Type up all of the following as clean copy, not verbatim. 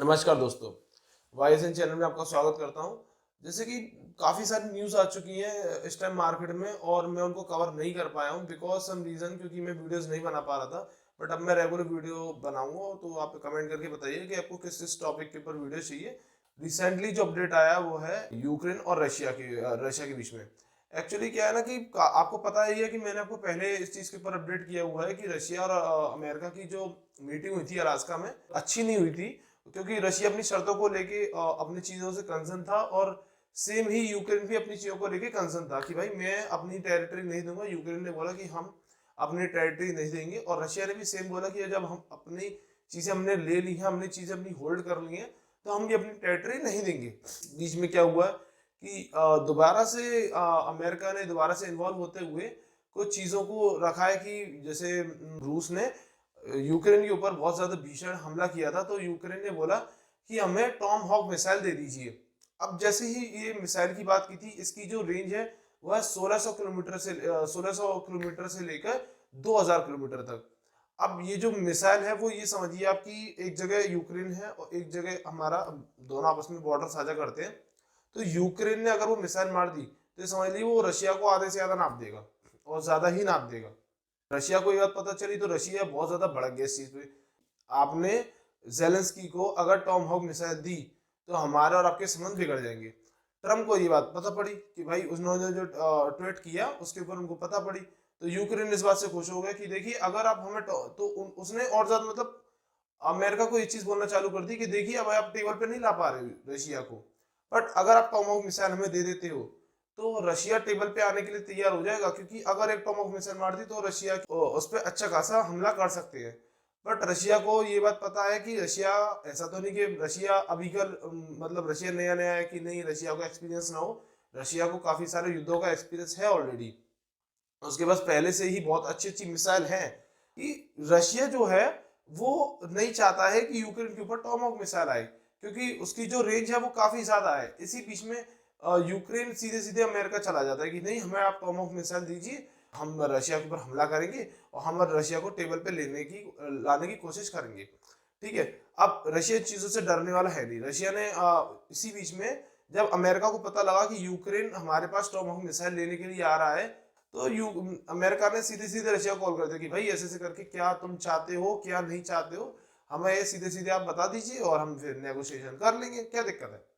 नमस्कार दोस्तों, वाईएसएन चैनल में आपका स्वागत करता हूं। जैसे कि काफ़ी सारी न्यूज़ आ चुकी हैं इस टाइम मार्केट में और मैं उनको कवर नहीं कर पाया हूं बिकॉज़ सम रीज़न, क्योंकि मैं वीडियोज़ नहीं बना पा रहा था। बट अब मैं रेगुलर वीडियो बनाऊंगा, तो आप कमेंट करके बताइए कि आपको किस टॉपिक के ऊपर वीडियो चाहिए। रिसेंटली जो अपडेट आया वो है यूक्रेन और रशिया के बीच में। एक्चुअली क्या है ना कि आपको पता ही है कि मैंने आपको पहले इस चीज़ के ऊपर अपडेट किया हुआ है कि रशिया और अमेरिका की जो मीटिंग हुई थी अलास्का में, अच्छी नहीं हुई थी, क्योंकि रशिया अपनी शर्तों को लेके अपनी चीजों से कंसर्न था और सेम ही यूक्रेन भी अपनी चीजों को लेके कंसर्न था कि भाई मैं अपनी टेरिटरी नहीं दूंगा। यूक्रेन ने बोला कि हम अपनी टेरिटरी नहीं देंगे और रशिया ने भी सेम बोला कि जब हम अपनी चीजें हमने ले ली हैं, हमने चीजें अपनी होल्ड कर ली हैं, तो हम भी अपनी टेरिटरी नहीं देंगे। बीच में क्या हुआ कि दोबारा से अमेरिका ने दोबारा से इन्वॉल्व होते हुए कुछ चीजों को रखा है कि जैसे रूस ने यूक्रेन के ऊपर बहुत ज्यादा भीषण हमला किया था, तो यूक्रेन ने बोला कि हमें टॉम हॉक मिसाइल दे दीजिए। अब जैसे ही ये मिसाइल की बात की थी, इसकी जो रेंज है वह 1600 किलोमीटर से लेकर 2000 किलोमीटर तक। अब ये जो मिसाइल है वो ये समझिए आपकी, एक जगह यूक्रेन है और एक जगह हमारा, दोनों आपस में बॉर्डर साझा करते हैं। तो यूक्रेन ने अगर वो मिसाइल मार दी तो समझ लीजिए वो रशिया को आधे से ज्यादा नाप देगा और ज्यादा ही नाप देगा। रशिया को ये बात पता चली तो रशिया बहुत ज्यादा भड़क गया इस चीज पे। आपने जेलेंस्की को अगर टॉम हॉक मिसाइल दी तो हमारे और आपके संबंध बिगड़ जाएंगे। ट्रम्प को ये बात पता पड़ी कि भाई उन्होंने जो ट्वीट किया उसके ऊपर उनको पता पड़ी, तो यूक्रेन इस बात से खुश हो गया कि देखिए अगर आप हमें तो उसने और ज्यादा मतलब अमेरिका को ये चीज बोलना चालू कर दी कि देखिए अब आप टेबल पे नहीं ला पा रहे रशिया को, बट अगर आप टॉमहॉक मिसाइल हमें दे देते हो तो रशिया टेबल पे आने के लिए तैयार हो जाएगा, क्योंकि अगर एक टॉमहॉक मिसाइल मार दी तो रशिया उस पर अच्छा खासा हमला कर सकते हैं। बट रशिया को ये बात पता है कि रशिया, ऐसा तो नहीं कि रशिया अभी कल मतलब रशिया नया नया है कि नहीं रशिया को एक्सपीरियंस ना हो। रशिया को काफी सारे युद्धों का एक्सपीरियंस है ऑलरेडी। उसके पास पहले से ही बहुत अच्छी अच्छी मिसाइल हैं कि रशिया जो है वो नहीं चाहता है कि यूक्रेन के ऊपर टॉमहॉक मिसाइल आए, क्योंकि उसकी जो रेंज है वो काफी ज्यादा है। इसी बीच में यूक्रेन सीधे सीधे अमेरिका चला जाता है कि नहीं हमें आप टॉमहॉक मिसाइल दीजिए, हम रशिया के ऊपर हमला करेंगे और हम रशिया को टेबल पे लाने की कोशिश करेंगे। ठीक है। अब रशिया चीजों से डरने वाला है नहीं। रशिया ने इसी बीच में जब अमेरिका को पता लगा कि यूक्रेन हमारे पास टॉमहॉक मिसाइल लेने के लिए आ रहा है, तो यू अमेरिका ने सीधे सीधे रशिया को कॉल कर दिया कि भाई ऐसे ऐसे करके क्या तुम चाहते हो क्या नहीं चाहते हो, हमें ये सीधे सीधे आप बता दीजिए और हम फिर नेगोशिएशन कर लेंगे, क्या दिक्कत है।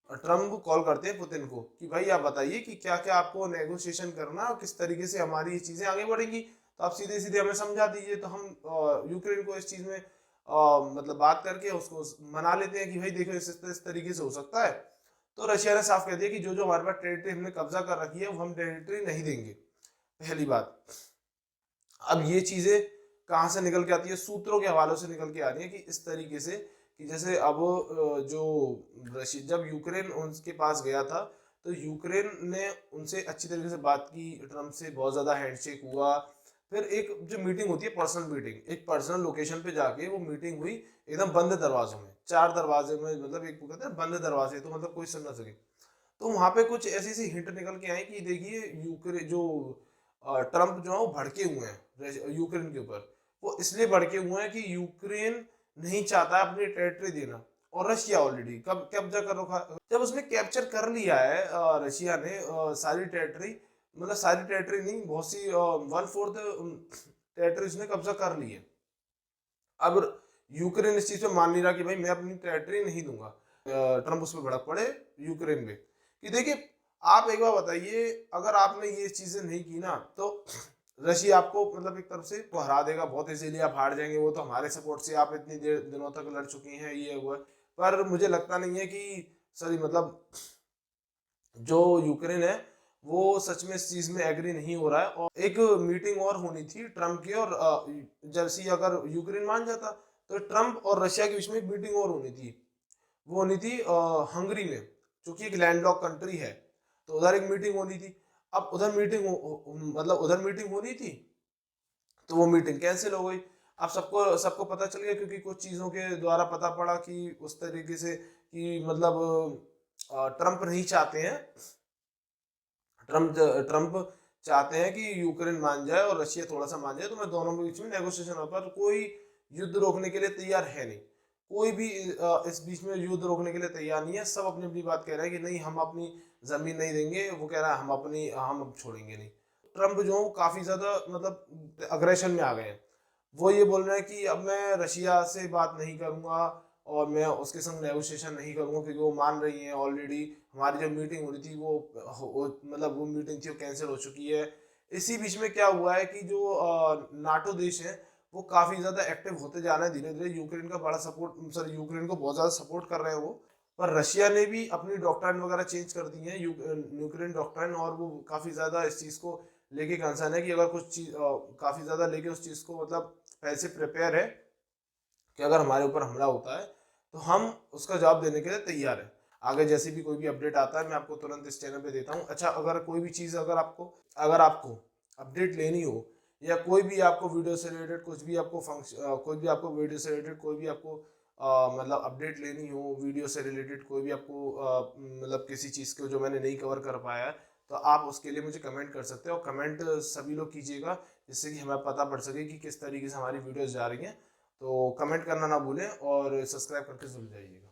और ट्रम्प कॉल करते हैं पुतिन को कि भाई आप बताइए कि क्या क्या आपको नेगोशिएशन करना और किस तरीके से हमारी ये चीजें आगे बढ़ेंगी, तो आप सीधे सीधे हमें समझा दीजिए, तो हम यूक्रेन को इस चीज में मतलब बात करके उसको मना लेते हैं कि भाई देखो इस तरीके से हो सकता है। तो रशिया ने साफ कह दिया कि जो जो हमारे पास टेरिटरी हमने कब्जा कर रखी है वो हम टेरिटरी नहीं देंगे, पहली बात। अब ये चीजें कहाँ से निकल के आती है, सूत्रों के हवालों से निकल के आ रही है कि इस तरीके से कि जैसे अब जो रशिया जब यूक्रेन उनके पास गया था तो यूक्रेन ने उनसे अच्छी तरीके से बात की, ट्रम्प से बहुत ज्यादा हैंडशेक हुआ। फिर एक जो मीटिंग होती है पर्सनल मीटिंग, एक पर्सनल लोकेशन पे जाके वो मीटिंग हुई एकदम बंद दरवाजों में, चार दरवाजे में, मतलब एक कहते हैं बंद दरवाजे, तो मतलब कोई सुन ना सके। तो वहां पे कुछ ऐसी सी हिंट निकल के आई कि देखिए यूक्रेन जो ट्रम्प जो है वो भड़के हुए हैं यूक्रेन के ऊपर। वो इसलिए भड़के हुए हैं कि यूक्रेन नहीं चाहता अपनी टेरिटरी देना और रशिया ऑलरेडी कब कब्जा कर रखा, जब उसने कैप्चर कर लिया है रशिया ने सारी टेरिटरी, मतलब सारी टेरिटरी नहीं, बहुत सी 1/4 टेरिटरी उसने कब्जा कर ली है। अब यूक्रेन इस चीज पे मान नहीं रहा कि भाई मैं अपनी टेरिटरी नहीं दूंगा। ट्रम्प उस पर भड़क पड़े यूक्रेन में कि देखिए आप एक बार बताइए, अगर आपने ये चीजें नहीं की ना तो रशिया आपको मतलब एक तरफ से वो हरा देगा, बहुत इजीली आप हार जाएंगे, वो तो हमारे सपोर्ट से आप इतनी देर दिनों तक लड़ चुकी हैं, ये हुआ है। पर मुझे लगता नहीं है कि सॉरी मतलब जो यूक्रेन है वो सच में इस चीज में एग्री नहीं हो रहा है। और एक मीटिंग और होनी थी ट्रम्प की और जर्सी, अगर यूक्रेन मान जाता तो ट्रम्प और रशिया के बीच में एक मीटिंग और होनी थी। वो होनी थी हंगरी में, जो कि एक लैंडलॉक कंट्री है, तो उधर एक मीटिंग होनी थी। अब उधर मतलब उधर मीटिंग होनी थी, तो वो मीटिंग कैंसिल हो गई। अब सबको सबको पता चल गया, क्योंकि कुछ चीज़ों के द्वारा पता पड़ा कि उस तरीके से कि मतलब ट्रम्प नहीं चाहते हैं, ट्रम्प ट्रम्प चाहते हैं कि यूक्रेन मान जाए और रशिया थोड़ा सा मान जाए, तो मैं दोनों के बीच में नेगोशिएशन हो, पर कोई युद्ध रोकने के लिए तैयार है नहीं। कोई भी इस बीच में युद्ध रोकने के लिए तैयार नहीं है। सब अपनी अपनी बात कह रहे हैं कि नहीं, हम अपनी जमीन नहीं देंगे। वो कह रहा है हम अब छोड़ेंगे नहीं। ट्रम्प जो काफी ज्यादा मतलब अग्रेशन में आ गए हैं। वो ये बोल रहे हैं कि अब मैं रशिया से बात नहीं करूंगा और मैं उसके संग नेगोशिएशन नहीं करूंगा, क्योंकि वो मान रही हैं ऑलरेडी। हमारी जो मीटिंग हो रही थी मतलब वो मीटिंग थी वो कैंसिल हो चुकी है। इसी बीच में क्या हुआ है कि जो नाटो देश है वो काफी ज्यादा एक्टिव होते जा रहे हैं धीरे धीरे। यूक्रेन का बड़ा सपोर्ट, सॉरी, यूक्रेन को बहुत ज्यादा सपोर्ट कर रहे हैं वो। पर रशिया ने भी अपनी डॉक्ट्राइन वगैरह चेंज कर दी है, यूक्रेन डॉक्ट्राइन, और वो काफी ज्यादा इस चीज को लेके कंसर्न है कि अगर कुछ चीज काफी ज्यादा लेके उस चीज को मतलब ऐसे प्रिपेयर है कि अगर हमारे ऊपर हमला होता है तो हम उसका जवाब देने के लिए तैयार है। आगे जैसे भी कोई भी अपडेट आता है मैं आपको तुरंत इस चैनल पे देता हूँ। अच्छा, अगर कोई भी चीज़ अगर आपको अपडेट लेनी हो, या कोई भी आपको वीडियो से रिलेटेड कुछ भी आपको कोई भी आपको वीडियो से रिलेटेड कोई भी आपको मतलब अपडेट लेनी हो, वीडियो से रिलेटेड कोई भी आपको मतलब किसी चीज़ को जो मैंने नहीं कवर कर पाया है, तो आप उसके लिए मुझे कमेंट कर सकते हो। और कमेंट सभी लोग कीजिएगा जिससे कि हमें पता पड़ सके कि किस तरीके से हमारी वीडियोस जा रही हैं। तो कमेंट करना ना भूलें और सब्सक्राइब करके जुड़ जाइएगा।